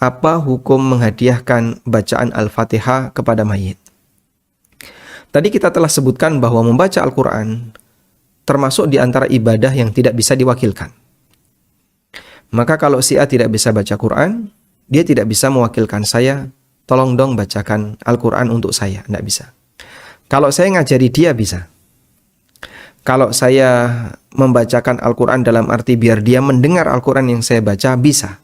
apa hukum menghadiahkan bacaan Al-Fatihah kepada mayit? Tadi kita telah sebutkan bahwa membaca Al-Quran termasuk di antara ibadah yang tidak bisa diwakilkan. Maka kalau si A tidak bisa baca Quran, dia tidak bisa mewakilkan saya, tolong dong bacakan Al-Quran untuk saya. Tidak bisa. Kalau saya ngajari dia bisa. Kalau saya membacakan Al-Quran dalam arti biar dia mendengar Al-Quran yang saya baca, bisa.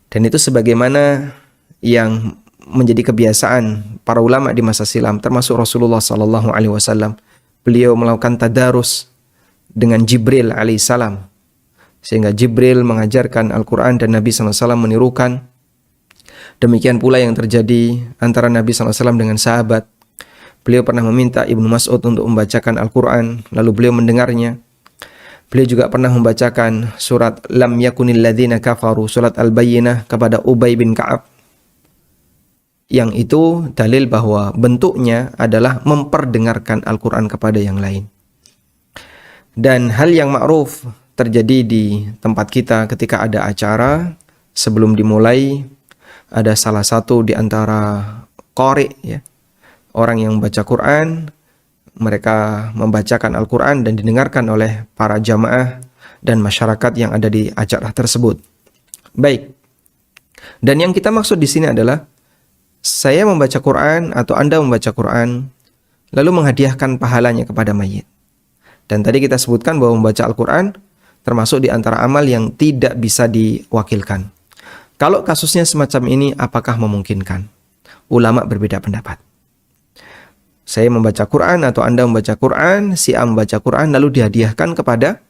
Dan itu sebagaimana yang menjadi kebiasaan para ulama di masa silam, termasuk Rasulullah SAW. Beliau melakukan tadarus dengan Jibril alaihissalam, sehingga Jibril mengajarkan Al-Quran dan Nabi SAW menirukan. Demikian pula yang terjadi antara Nabi SAW dengan sahabat. Beliau pernah meminta Ibnu Mas'ud untuk membacakan Al-Quran, lalu beliau mendengarnya. Beliau juga pernah membacakan surat Lam yakunil ladzina kafaru, surat Al-Bayyinah kepada Ubay bin Ka'ab. Yang itu dalil bahwa bentuknya adalah memperdengarkan Al-Quran kepada yang lain. Dan hal yang ma'ruf terjadi di tempat kita ketika ada acara, sebelum dimulai, ada salah satu di antara qari, ya, orang yang membaca Quran, mereka membacakan Al-Quran dan didengarkan oleh para jamaah dan masyarakat yang ada di acara tersebut. Baik. Dan yang kita maksud di sini adalah saya membaca Quran atau Anda membaca Quran lalu menghadiahkan pahalanya kepada mayit. Dan tadi kita sebutkan bahwa membaca Al-Quran termasuk di antara amal yang tidak bisa diwakilkan. Kalau kasusnya semacam ini, apakah memungkinkan? Ulama berbeda pendapat. Saya membaca Quran atau Anda membaca Quran, si A membaca Quran lalu dihadiahkan kepada,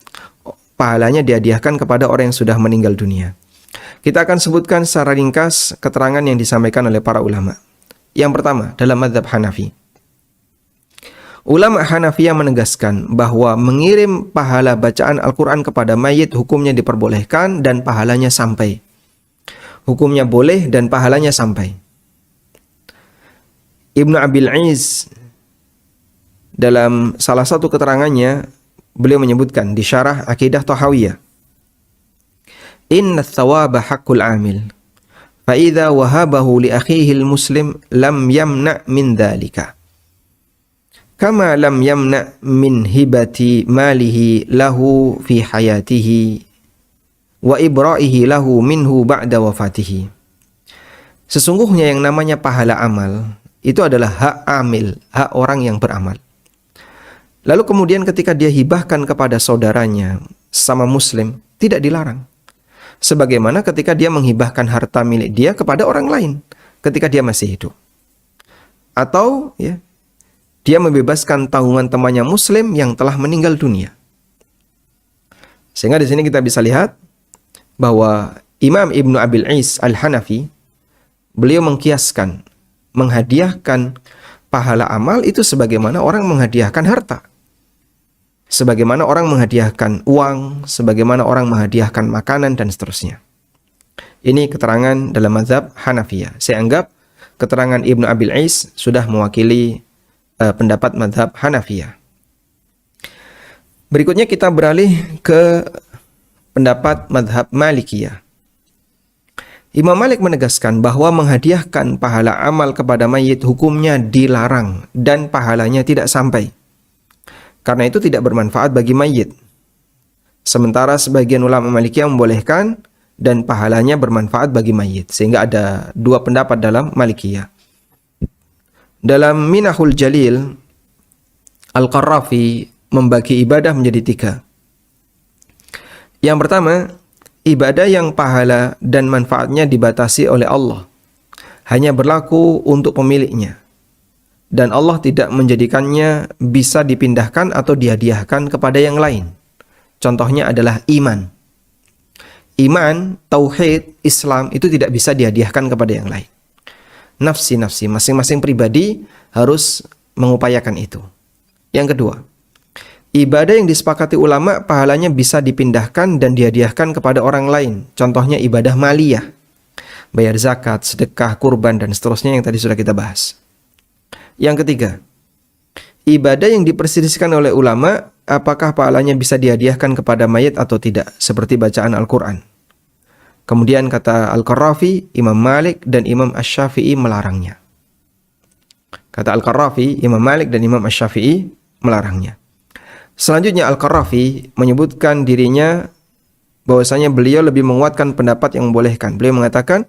pahalanya dihadiahkan kepada orang yang sudah meninggal dunia. Kita akan sebutkan secara ringkas keterangan yang disampaikan oleh para ulama. Yang pertama, dalam mazhab Hanafi. Ulama Hanafiyah menegaskan bahwa mengirim pahala bacaan Al-Quran kepada mayit hukumnya diperbolehkan dan pahalanya sampai. Hukumnya boleh dan pahalanya sampai. Ibnu Abil Iz dalam salah satu keterangannya, beliau menyebutkan di syarah Aqidah Tahawiyah, Inna thawaba haqqul amil, fa idza wahabahu li akhihi al-muslim lam yamna min dhalika. Kama lam yamna min hibati malihi lahu fi hayatihi wa ibra'ihi lahu minhu ba'da wafatihi. Sesungguhnya yang namanya pahala amal itu adalah hak amil, hak orang yang beramal. Lalu kemudian ketika dia hibahkan kepada saudaranya sama muslim, tidak dilarang. Sebagaimana ketika dia menghibahkan harta milik dia kepada orang lain ketika dia masih hidup. Atau ya, dia membebaskan tanggungan temannya muslim yang telah meninggal dunia. Sehingga di sini kita bisa lihat bahwa Imam Ibnu Abil Is Al-Hanafi, beliau mengkiaskan menghadiahkan pahala amal itu sebagaimana orang menghadiahkan harta. Sebagaimana orang menghadiahkan uang, sebagaimana orang menghadiahkan makanan dan seterusnya. Ini keterangan dalam mazhab Hanafiyah. Saya anggap keterangan Ibnu Abil Is sudah mewakili pendapat mazhab Hanafiyah. Berikutnya kita beralih ke pendapat mazhab Malikiyah. Imam Malik menegaskan bahwa menghadiahkan pahala amal kepada mayit hukumnya dilarang dan pahalanya tidak sampai. Karena itu tidak bermanfaat bagi mayit. Sementara sebagian ulama Malikiyah membolehkan dan pahalanya bermanfaat bagi mayit. Sehingga ada dua pendapat dalam Malikiyah. Dalam Minahul Jalil, Al-Qarrafi membagi ibadah menjadi tiga. Yang pertama, ibadah yang pahala dan manfaatnya dibatasi oleh Allah, hanya berlaku untuk pemiliknya, dan Allah tidak menjadikannya bisa dipindahkan atau dihadiahkan kepada yang lain. Contohnya adalah iman. Iman, tauhid, Islam itu tidak bisa dihadiahkan kepada yang lain. Nafsi-nafsi, masing-masing pribadi harus mengupayakan itu. Yang kedua, ibadah yang disepakati ulama pahalanya bisa dipindahkan dan dihadiahkan kepada orang lain. Contohnya ibadah maliyah, bayar zakat, sedekah, kurban, dan seterusnya yang tadi sudah kita bahas. Yang ketiga, ibadah yang diperselisihkan oleh ulama apakah pahalanya bisa dihadiahkan kepada mayit atau tidak, seperti bacaan Al-Quran. Kemudian kata Al-Qarrafi, Imam Malik dan Imam Asy-Syafi'i melarangnya. Kata Al-Qarrafi, Imam Malik dan Imam Asy-Syafi'i melarangnya. Selanjutnya Al-Qarrafi menyebutkan dirinya bahwasanya beliau lebih menguatkan pendapat yang membolehkan. Beliau mengatakan,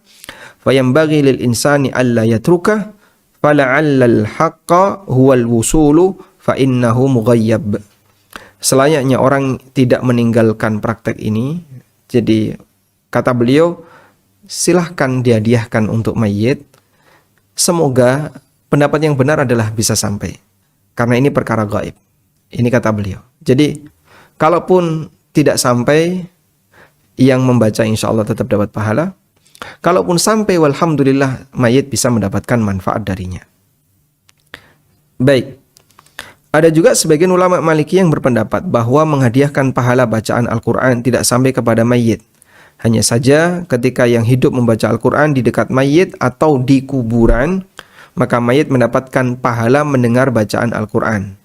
"Fayambaghi lil insani alla yatruka fala'allal haqqa huwal wusulu fa innahu mughayyab." Selayaknya orang tidak meninggalkan praktek ini. Jadi kata beliau, silahkan dihadiahkan untuk mayit. Semoga pendapat yang benar adalah bisa sampai. Karena ini perkara gaib. Ini kata beliau. Jadi, kalaupun tidak sampai, yang membaca insya Allah tetap dapat pahala. Kalaupun sampai, walhamdulillah, mayit bisa mendapatkan manfaat darinya. Baik. Ada juga sebagian ulama Maliki yang berpendapat bahwa menghadiahkan pahala bacaan Al-Quran tidak sampai kepada mayit. Hanya saja ketika yang hidup membaca Al-Quran di dekat mayit atau di kuburan, maka mayit mendapatkan pahala mendengar bacaan Al-Quran.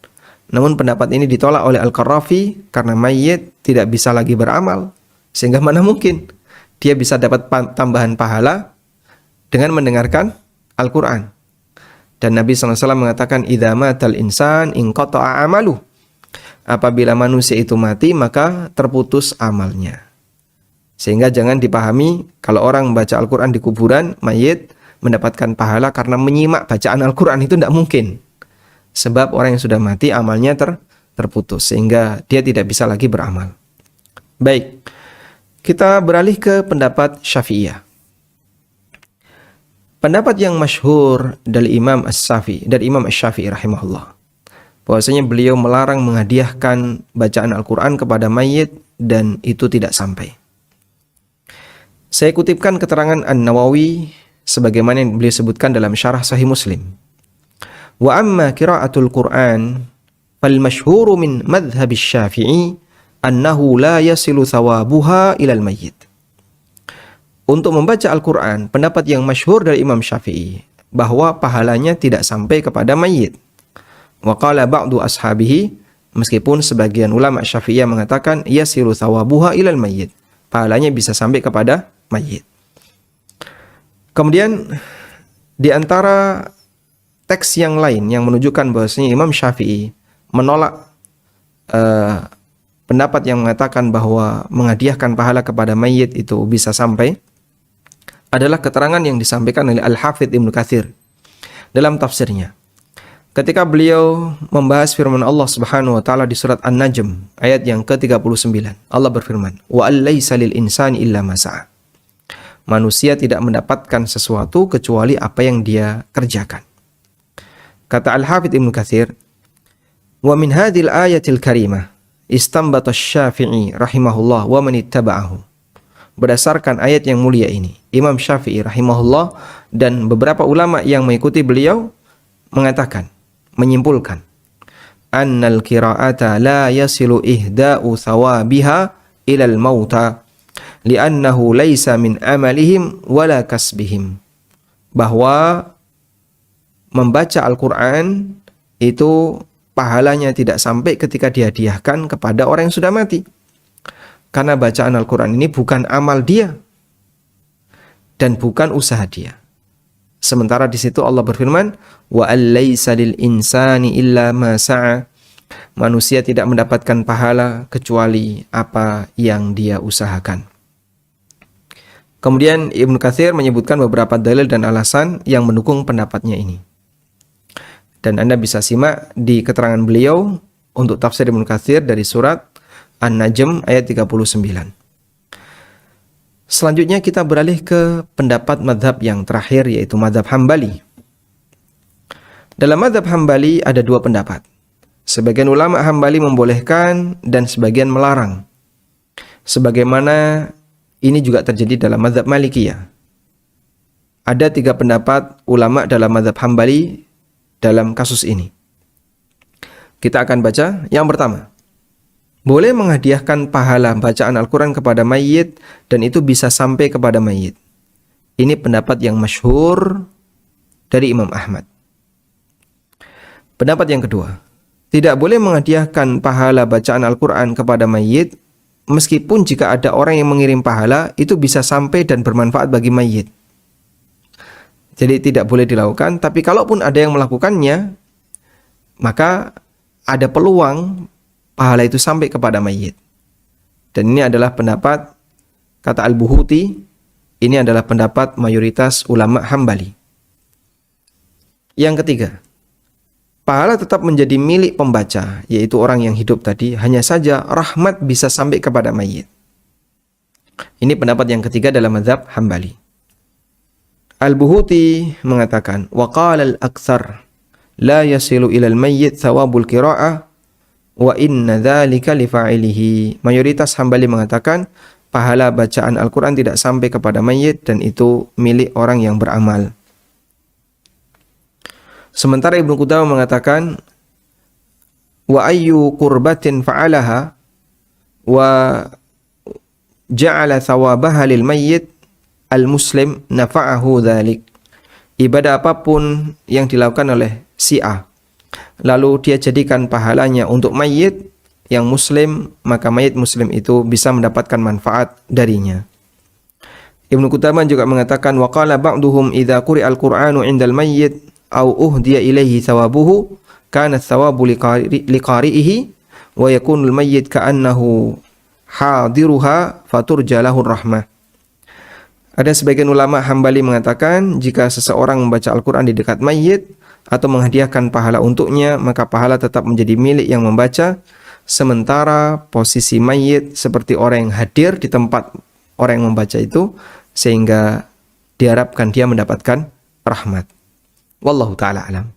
Namun pendapat ini ditolak oleh Al-Qarrafi karena mayit tidak bisa lagi beramal. Sehingga mana mungkin dia bisa dapat tambahan pahala dengan mendengarkan Al-Quran. Dan Nabi SAW mengatakan, "Idza matal insan inqata'a amaluh." Apabila manusia itu mati, maka terputus amalnya. Sehingga jangan dipahami kalau orang membaca Al-Quran di kuburan, mayit mendapatkan pahala karena menyimak bacaan Al-Quran, itu tidak mungkin. Sebab orang yang sudah mati amalnya terputus, sehingga dia tidak bisa lagi beramal. Baik, kita beralih ke pendapat Syafi'iyah. Pendapat yang masyhur dari Imam Asy-Syafi'i rahimahullah, bahwasanya beliau melarang menghadiahkan bacaan Al-Quran kepada mayit dan itu tidak sampai. Saya kutipkan keterangan An-Nawawi sebagaimana yang beliau sebutkan dalam syarah Sahih Muslim. Wa amma qira'atul Qur'an fal masyhuru min madhhab Asy-Syafi'i annahu la yasilu thawabuha ilal mayyit. Untuk membaca Al-Quran, pendapat yang masyhur dari Imam Syafi'i bahwa pahalanya tidak sampai kepada mayit. Wa qala ba'du ashabihi, meskipun sebagian ulama Syafi'iyah mengatakan yasilu thawabuha ilal mayyit, pahalanya bisa sampai kepada mayit. Kemudian di antara teks yang lain yang menunjukkan bahwasanya Imam Syafi'i menolak pendapat yang mengatakan bahwa menghadiahkan pahala kepada mayit itu bisa sampai adalah keterangan yang disampaikan oleh Al-Hafidz Ibnu Katsir dalam tafsirnya. Ketika beliau membahas firman Allah Subhanahu wa taala di surat An-Najm ayat yang ke-39. Allah berfirman, "Wa allaisa lil insani illa ma sa'a." Manusia tidak mendapatkan sesuatu kecuali apa yang dia kerjakan. Kata Al-Hafidz Ibnu Katsir, "Wa min hadhil ayatil karimah istanbata Asy-Syafi'i rahimahullah wa man ittaba'ahu." Berdasarkan ayat yang mulia ini, Imam Syafi'i rahimahullah dan beberapa ulama yang mengikuti beliau mengatakan, menyimpulkan, annal qira'ata la yasilu ihda'u thawabiha ilal mauta li'annahu laisa min amalihim wala kasbihim. Bahwa membaca Al-Quran itu pahalanya tidak sampai ketika dihadiahkan kepada orang yang sudah mati. Karena bacaan Al-Quran ini bukan amal dia dan bukan usaha dia. Sementara di situ Allah berfirman, wa allaisa lil insani illa ma sa'a. Manusia tidak mendapatkan pahala kecuali apa yang dia usahakan. Kemudian Ibnu Katsir menyebutkan beberapa dalil dan alasan yang mendukung pendapatnya ini. Dan Anda bisa simak di keterangan beliau untuk tafsir Ibnu Katsir dari surat An-Najm ayat 39. Selanjutnya kita beralih ke pendapat madhab yang terakhir, yaitu madhab Hambali. Dalam madhab Hambali ada dua pendapat. Sebagian ulama Hambali membolehkan dan sebagian melarang. Sebagaimana ini juga terjadi dalam madhab Malikiyah. Ada 3 pendapat ulama dalam madhab Hambali dalam kasus ini. Kita akan baca yang pertama. Boleh menghadiahkan pahala bacaan Al-Quran kepada mayit dan itu bisa sampai kepada mayit. Ini pendapat yang masyhur dari Imam Ahmad. Pendapat yang kedua, tidak boleh menghadiahkan pahala bacaan Al-Quran kepada mayit meskipun jika ada orang yang mengirim pahala, itu bisa sampai dan bermanfaat bagi mayit. Jadi tidak boleh dilakukan, tapi kalaupun ada yang melakukannya, maka ada peluang pahala itu sampai kepada mayit. Dan ini adalah pendapat, kata Al-Buhuti, ini adalah pendapat mayoritas ulama Hambali. Yang ketiga, pahala tetap menjadi milik pembaca, yaitu orang yang hidup tadi, hanya saja rahmat bisa sampai kepada mayit. Ini pendapat yang ketiga dalam mazhab Hambali. Al-Buhuti mengatakan, wa qala al-aktsar la yasilu ilal mayyit thawabul qira'ah wa inna dzalika li fa'ilihi. Mayoritas Hambali mengatakan pahala bacaan Al-Qur'an tidak sampai kepada mayit dan itu milik orang yang beramal. Sementara Ibnu Qudamah mengatakan wa ayyu qurbatin fa'alaha wa ja'ala thawabaha lil mayyit al-muslim nafa'ahu dzalik. Ibadah apapun yang dilakukan oleh si A, lalu dia jadikan pahalanya untuk mayit yang muslim, maka mayit muslim itu bisa mendapatkan manfaat darinya. Ibnu Qudamah juga mengatakan wa qala ba'duhum idza quri'al Qur'anu 'indal mayyit aw uhdiya ilaihi thawabuhu kana thawabu liqari'ihi wa yakunul mayyit ka'annahu hadiruha faturja lahu rahmah. Ada sebagian ulama Hambali mengatakan jika seseorang membaca Al-Quran di dekat mayit atau menghadiahkan pahala untuknya, maka pahala tetap menjadi milik yang membaca, sementara posisi mayit seperti orang yang hadir di tempat orang yang membaca itu, sehingga diharapkan dia mendapatkan rahmat. Wallahu ta'ala alam.